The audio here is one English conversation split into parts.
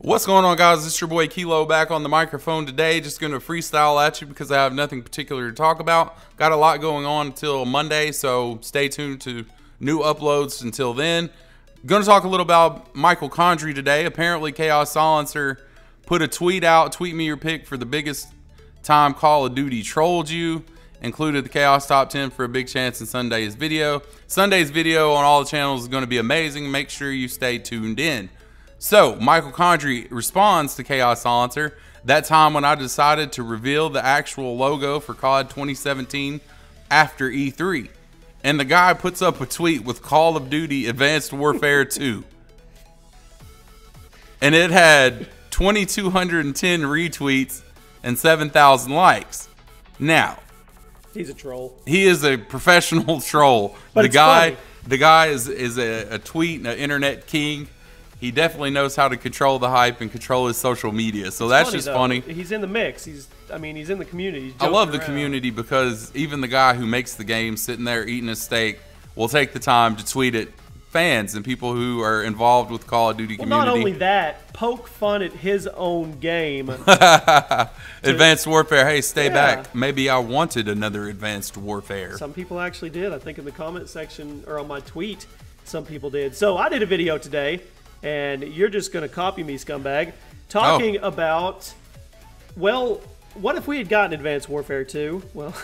What's going on, guys? It's your boy Kilo back on the microphone today. Just going to freestyle at you because I have nothing particular to talk about. Got a lot going on until Monday, so stay tuned to new uploads until then. Going to talk a little about Michael Condry today. Apparently, Chaos Silencer put a tweet out. Tweet me your pick for the biggest time Call of Duty trolled you. Included the Chaos Top 10 for a big chance in Sunday's video. Sunday's video on all the channels is going to be amazing. Make sure you stay tuned in. So, Michael Condry responds to Chaos Silencer. That time when I decided to reveal the actual logo for COD 2017 after E3. And the guy puts up a tweet with Call of Duty Advanced Warfare 2. And it had 2,210 retweets and 7,000 likes. Now, he's a troll. He is a professional troll. But the guy is a tweet, an internet king. He definitely knows how to control the hype and control his social media. So that's just funny. He's in the mix. He's in the community. I love the community because even the guy who makes the game sitting there eating a steak will take the time to tweet at fans and people who are involved with Call of Duty community. Not only that, poke fun at his own game. Advanced Warfare, hey, stay back. Maybe I wanted another Advanced Warfare. Some people actually did. I think in the comment section or on my tweet, some people did. So I did a video today. And you're just going to copy me, scumbag, talking about, well, what if we had gotten Advanced Warfare 2? Well,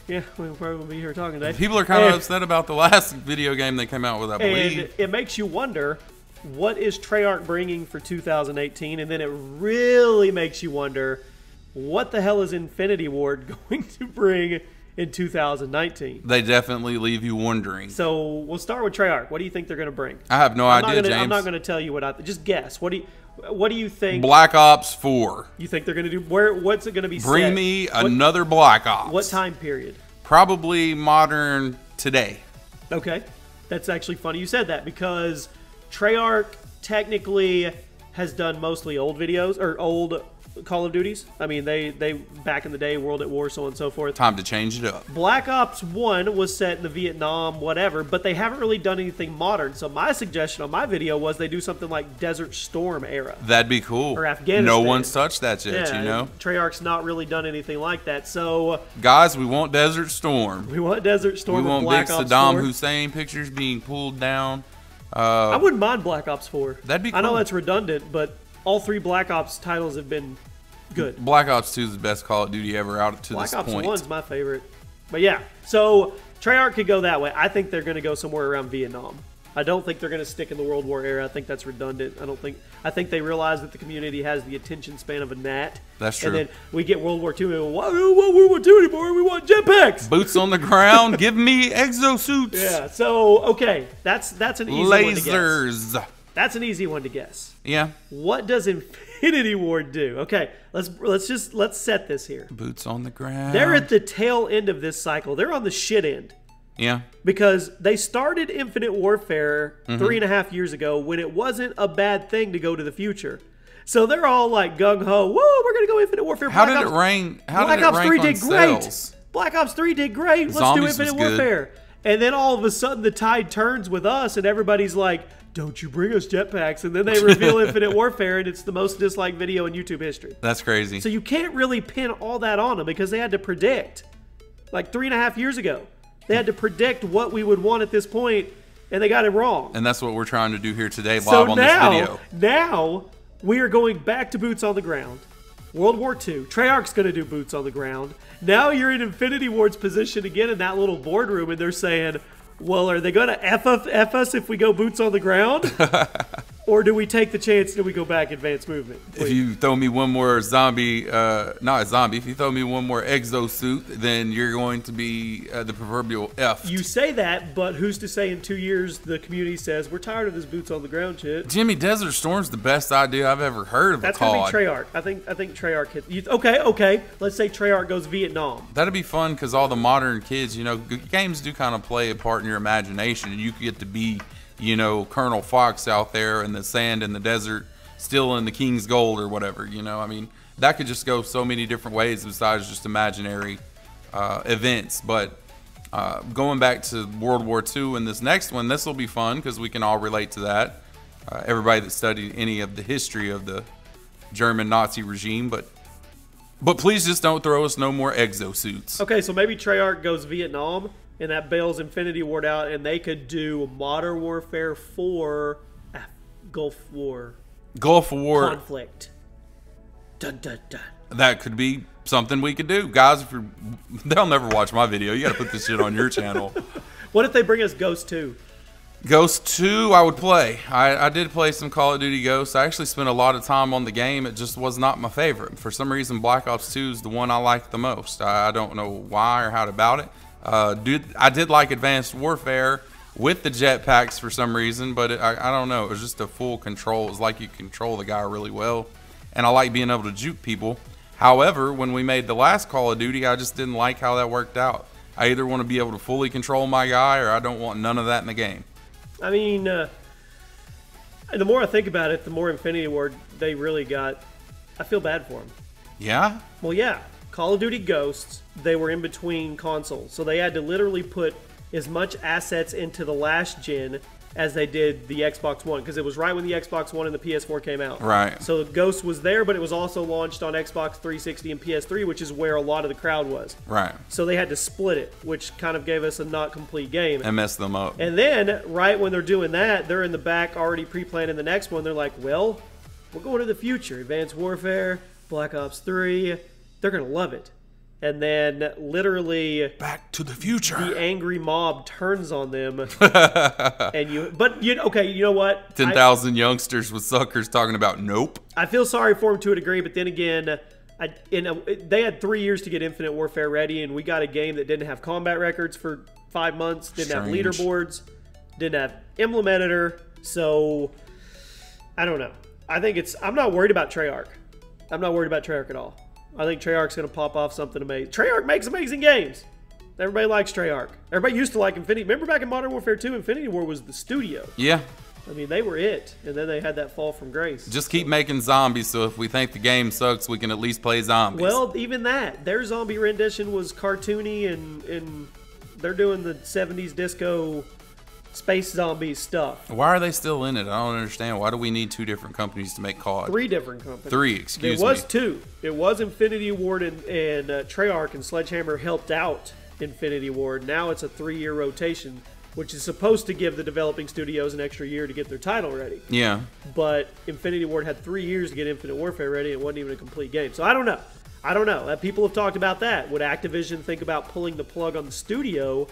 yeah, we probably wouldn't be here talking today. People are kind of upset about the last video game they came out with, I believe. And it makes you wonder, what is Treyarch bringing for 2018? And then it really makes you wonder, what the hell is Infinity Ward going to bring in 2019? They definitely leave you wondering. So we'll start with Treyarch. What do you think they're going to bring? I have no idea, James. I'm not going to tell you what I just guess. What do you think? Black Ops 4. You think they're going to do? What's it going to be? Bring me another Black Ops. What time period? Probably modern today. Okay, that's actually funny you said that because Treyarch technically has done mostly old videos or old Call of Duties. I mean, they back in the day, World at War, so on and so forth. Time to change it up. Black Ops 1 was set in the Vietnam, whatever, but they haven't really done anything modern. So my suggestion on my video was they do something like Desert Storm era. That'd be cool. Or Afghanistan. No one's touched that yet, yeah, you know? Treyarch's not really done anything like that. So, guys, we want Desert Storm. We want Desert Storm. We want Black big Ops Saddam 4. Hussein pictures being pulled down. I wouldn't mind Black Ops 4. That'd be cool. I know that's redundant, but all three Black Ops titles have been good. Black Ops 2 is the best Call of Duty ever out to this point. Black Ops 1's my favorite. But yeah, so Treyarch could go that way. I think they're going to go somewhere around Vietnam. I don't think they're going to stick in the World War era. I think that's redundant. I think they realize that the community has the attention span of a gnat. That's true. And then we get World War II and we don't want World War II anymore. We want jetpacks. Boots on the ground. Give me exosuits. Yeah. So okay, that's an easy one to guess. Lasers. That's an easy one to guess. Yeah. What does Infinity Ward do? Okay, let's set this here. Boots on the ground. They're at the tail end of this cycle. They're on the shit end. Yeah. Because they started Infinite Warfare 3.5 years ago when it wasn't a bad thing to go to the future. So they're all like gung-ho, whoa, we're going to go Infinite Warfare. How did it rank? Black Ops 3 did great. Black Ops 3 did great. Let's do Infinite Warfare. And then all of a sudden the tide turns with us and everybody's like, don't you bring us jetpacks. And then they reveal Infinite Warfare and it's the most disliked video in YouTube history. That's crazy. So you can't really pin all that on them because they had to predict. Like 3.5 years ago. They had to predict what we would want at this point, and they got it wrong. And that's what we're trying to do here today, live on this video. Now, we are going back to boots on the ground. World War II. Treyarch's going to do boots on the ground. Now you're in Infinity Ward's position again in that little boardroom, and they're saying, well, are they going to F us if we go boots on the ground? Or do we take the chance that we go back advanced movement? If you throw me one more zombie, not a zombie, if you throw me one more exosuit, then you're going to be the proverbial F. You say that, but who's to say in 2 years the community says, we're tired of this boots on the ground shit. Jimmy, Desert Storm's the best idea I've ever heard of. That's going to be Treyarch. I think Treyarch hit. Okay. Let's say Treyarch goes Vietnam. That'd be fun because all the modern kids, you know, games do kind of play a part in your imagination, and you get to be, you know, Colonel Fox out there in the sand in the desert, stealing the king's gold or whatever, you know. I mean, that could just go so many different ways besides just imaginary events. But going back to World War II and this next one, this will be fun because we can all relate to that. everybody that studied any of the history of the German Nazi regime, but please just don't throw us no more exosuits. Okay, so maybe Treyarch goes Vietnam, and that bails Infinity Ward out, and they could do Modern Warfare 4 Gulf War. Gulf War Conflict. Dun, dun, dun. That could be something we could do. Guys, if they'll never watch my video. You got to put this shit on your channel. What if they bring us Ghost 2? Ghost 2, I would play. I did play some Call of Duty Ghosts. I actually spent a lot of time on the game. It just was not my favorite. For some reason, Black Ops 2 is the one I liked the most. I don't know why or how about it. I did like Advanced Warfare with the jetpacks for some reason, but I don't know. It was just a full control. It was like you control the guy really well. And I like being able to juke people. However, when we made the last Call of Duty, I just didn't like how that worked out. I either want to be able to fully control my guy, or I don't want none of that in the game. I mean, the more I think about it, the more Infinity Ward they really got. I feel bad for them. Yeah? Well, yeah. Call of Duty Ghosts, they were in between consoles. So they had to literally put as much assets into the last gen as they did the Xbox One, because it was right when the Xbox One and the PS4 came out. Right. So Ghost was there, but it was also launched on Xbox 360 and PS3, which is where a lot of the crowd was. Right. So they had to split it, which kind of gave us a not complete game. And messed them up. And then, right when they're doing that, they're in the back already pre-planning the next one. They're like, well, we're going to the future. Advanced Warfare, Black Ops 3, they're going to love it. And then, literally, Back to the Future. The angry mob turns on them. But you know what? 10,000 youngsters with suckers talking about nope. I feel sorry for them to a degree, but then again, they had 3 years to get Infinite Warfare ready, and we got a game that didn't have combat records for 5 months, didn't have leaderboards, didn't have emblem editor. So, I don't know. I'm not worried about Treyarch. I'm not worried about Treyarch at all. I think Treyarch's going to pop off something amazing. Treyarch makes amazing games. Everybody likes Treyarch. Everybody used to like Infinity. Remember back in Modern Warfare 2, Infinity War was the studio. Yeah. I mean, they were it. And then they had that fall from grace. Just keep making zombies, so if we think the game sucks, we can at least play zombies. Well, even that. Their zombie rendition was cartoony, and they're doing the 70s disco space zombies stuff. Why are they still in it? I don't understand. Why do we need 2 different companies to make COD? 3 different companies. 3, excuse me. It was 2. It was Infinity Ward and Treyarch, and Sledgehammer helped out Infinity Ward. Now it's a 3-year rotation, which is supposed to give the developing studios an extra year to get their title ready. Yeah. But Infinity Ward had 3 years to get Infinite Warfare ready, and it wasn't even a complete game. So I don't know. People have talked about that. Would Activision think about pulling the plug on the studio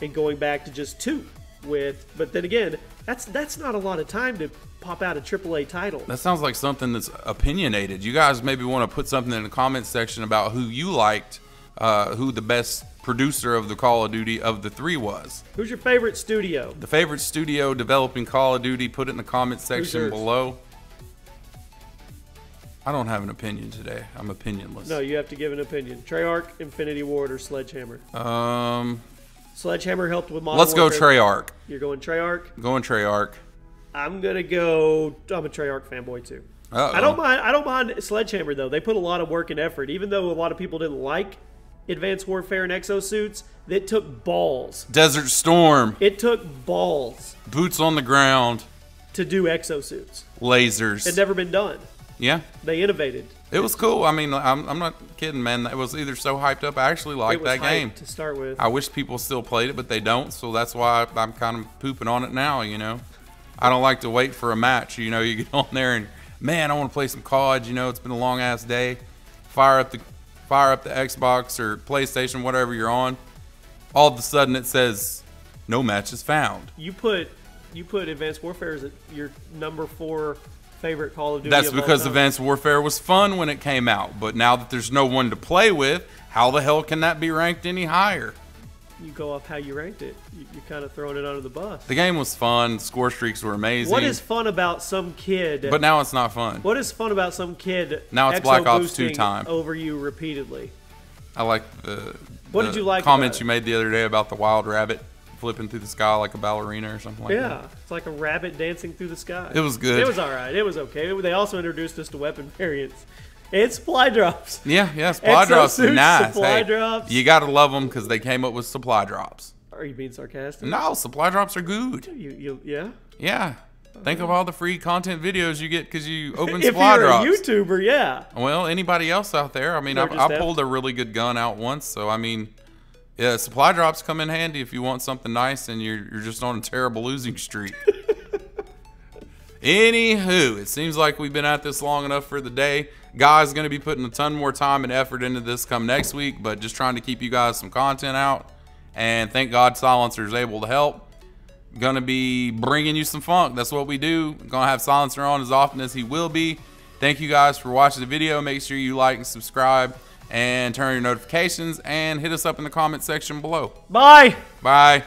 and going back to just 2? But then again, that's not a lot of time to pop out a AAA title. That sounds like something that's opinionated. You guys maybe want to put something in the comments section about who you liked, who the best producer of the Call of Duty of the 3 was. Who's your favorite studio? The favorite studio developing Call of Duty, put it in the comments section below. I don't have an opinion today. I'm opinionless. No, you have to give an opinion. Treyarch, Infinity Ward, or Sledgehammer? Sledgehammer helped with Modern Let's go Warfare. Treyarch. You're going Treyarch? Going Treyarch. I'm a Treyarch fanboy too. Uh-oh. I don't mind Sledgehammer though. They put a lot of work and effort. Even though a lot of people didn't like Advanced Warfare and exosuits, it took balls. Desert Storm. It took balls. Boots on the ground. To do exosuits. Lasers. It never been done. Yeah. They innovated. It was cool. I mean, I'm not kidding, man. It was either so hyped up. I actually liked that game to start with. I wish people still played it, but they don't. So that's why I'm kind of pooping on it now. You know, I don't like to wait for a match. You know, you get on there and man, I want to play some COD. You know, it's been a long ass day. Fire up the Xbox or PlayStation, whatever you're on. All of a sudden, it says no matches found. You put Advanced Warfare as your number 4 favorite Call of Duty. That's because Advanced Warfare was fun when it came out, but now that there's no one to play with, how the hell can that be ranked any higher? You go off how you ranked it. You're kind of throwing it under the bus. The game was fun. Score streaks were amazing. What is fun about some kid? But now it's not fun. What is fun about some kid? Now it's Black Ops 2 time. Over you repeatedly. I like the did you like comments you made the other day about the wild rabbit flipping through the sky like a ballerina or something like that. Yeah, it's like a rabbit dancing through the sky. It was good. It was all right. It was okay. They also introduced us to weapon variants and supply drops. Yeah, supply drops are nice. Supply drops. You gotta love them because they came up with supply drops. Are you being sarcastic? No, supply drops are good. Yeah. Yeah. Think of all the free content videos you get because you open If supply you're drops. a YouTuber, yeah. Well, anybody else out there? I mean, Or just I pulled a really good gun out once, so I mean, yeah, supply drops come in handy if you want something nice and you're just on a terrible losing streak. Anywho, it seems like we've been at this long enough for the day. Guys, going to be putting a ton more time and effort into this come next week, but just trying to keep you guys some content out. And thank God Silencer is able to help. Gonna be bringing you some funk. That's what we do. Gonna have Silencer on as often as he will be. Thank you guys for watching the video. Make sure you like and subscribe and turn on your notifications and hit us up in the comment section below. Bye. Bye.